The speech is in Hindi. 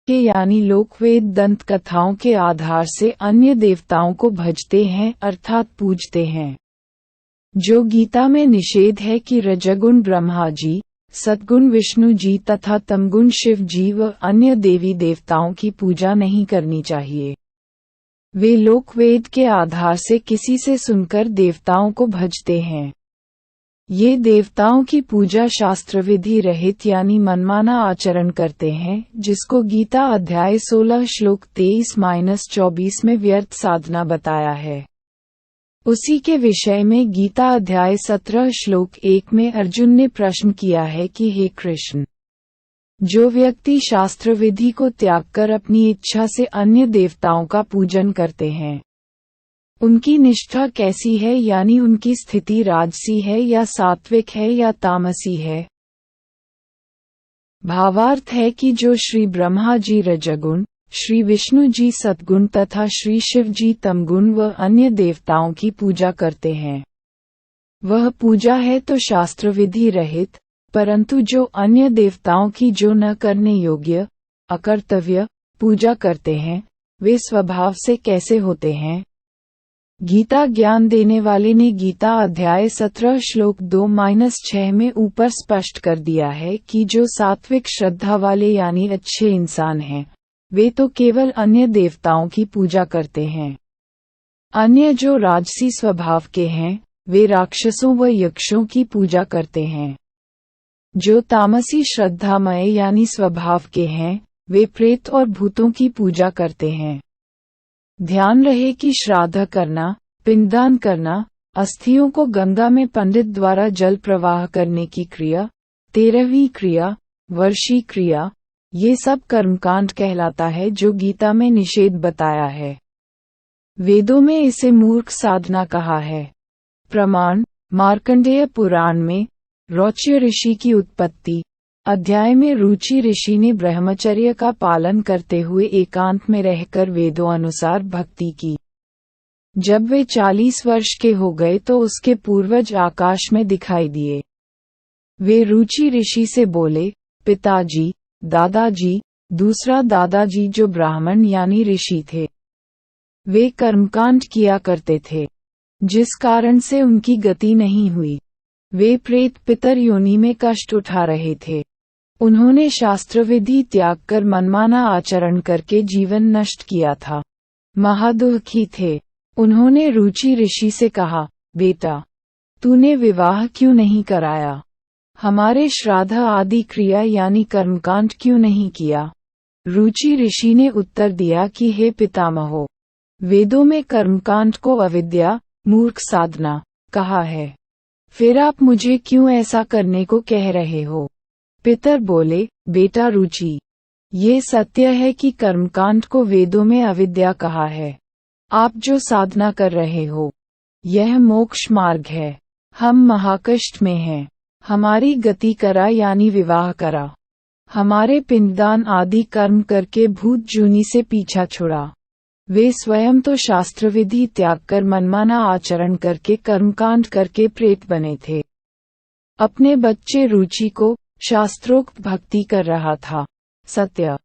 के यानी लोकवेद दंत कथाओं के आधार से अन्य देवताओं को भजते हैं अर्थात पूजते हैं। जो गीता में निषेध है कि रजगुण ब्रह्मा जी, सद्गुण विष्णु जी तथा तमगुण शिव जी व अन्य देवी देवताओं की पूजा नहीं करनी चाहिए। वे लोकवेद के आधार से किसी से सुनकर देवताओं को भजते हैं। ये देवताओं की पूजा शास्त्र विधि रहित यानी मनमाना आचरण करते हैं, जिसको गीता अध्याय 16 श्लोक 23-24 में व्यर्थ साधना बताया है। उसी के विषय में गीता अध्याय 17 श्लोक 1 में अर्जुन ने प्रश्न किया है कि हे कृष्ण, जो व्यक्ति शास्त्र विधि को त्याग कर अपनी इच्छा से अन्य देवताओं का पूजन करते हैं, उनकी निष्ठा कैसी है, यानी उनकी स्थिति राजसी है या सात्विक है या तामसी है। भावार्थ है कि जो श्री ब्रह्मा जी रजगुण, श्री विष्णु जी सद्गुण तथा श्री शिव जी तमगुण व अन्य देवताओं की पूजा करते हैं, वह पूजा है तो शास्त्र विधि रहित। परंतु जो अन्य देवताओं की जो न करने योग्य, अकर्तव्य पूजा करते हैं, वे स्वभाव से कैसे होते हैं। गीता ज्ञान देने वाले ने गीता अध्याय 17 श्लोक 2-6 में ऊपर स्पष्ट कर दिया है कि जो सात्विक श्रद्धा वाले यानी अच्छे इंसान हैं, वे तो केवल अन्य देवताओं की पूजा करते हैं। अन्य जो राजसी स्वभाव के हैं, वे राक्षसों व यक्षों की पूजा करते हैं। जो तामसी श्रद्धामय यानी स्वभाव के हैं, वे प्रेत और भूतों की पूजा करते हैं। ध्यान रहे कि श्राद्ध करना, पिंडदान करना, अस्थियों को गंगा में पंडित द्वारा जल प्रवाह करने की क्रिया, 13वीं क्रिया, वर्षी क्रिया, ये सब कर्मकांड कहलाता है जो गीता में निषेध बताया है। वेदों में इसे मूर्ख साधना कहा है। प्रमाण मार्कंडेय पुराण में रौच्य ऋषि की उत्पत्ति अध्याय में रुचि ऋषि ने ब्रह्मचर्य का पालन करते हुए एकांत में रहकर वेदों अनुसार भक्ति की। जब वे 40 वर्ष के हो गए तो उसके पूर्वज आकाश में दिखाई दिए। वे रुचि ऋषि से बोले, पिताजी, दादाजी, दूसरा दादाजी जो ब्राह्मण यानी ऋषि थे, वे कर्मकांड किया करते थे, जिस कारण से उनकी गति नहीं हुई। वे प्रेत पितर योनि में कष्ट उठा रहे थे। उन्होंने शास्त्र विधि त्याग कर मनमाना आचरण करके जीवन नष्ट किया था। महादुखी थे। उन्होंने रुचि ऋषि से कहा, बेटा, तूने विवाह क्यों नहीं कराया? हमारे श्राद्ध आदि क्रिया यानी कर्मकांड क्यों नहीं किया? रुचि ऋषि ने उत्तर दिया कि हे पितामहो, वेदों में कर्मकांड को अविद्या, मूर्ख साधना कहा है। फिर आप मुझे क्यों ऐसा करने को कह रहे हो? पितर बोले, बेटा रुचि, ये सत्य है कि कर्मकांड को वेदों में अविद्या कहा है। आप जो साधना कर रहे हो, यह मोक्ष मार्ग है। हम महाकष्ट में हैं। हमारी गति करा यानी विवाह करा। हमारे पिंडदान आदि कर्म करके भूत जूनी से पीछा छुड़ा। वे स्वयं तो शास्त्र विधि त्याग कर मनमाना आचरण करके कर्मकांड करके प्रेत बने थे। अपने बच्चे रुचि को शास्त्रोक्त भक्ति कर रहा था। सत्य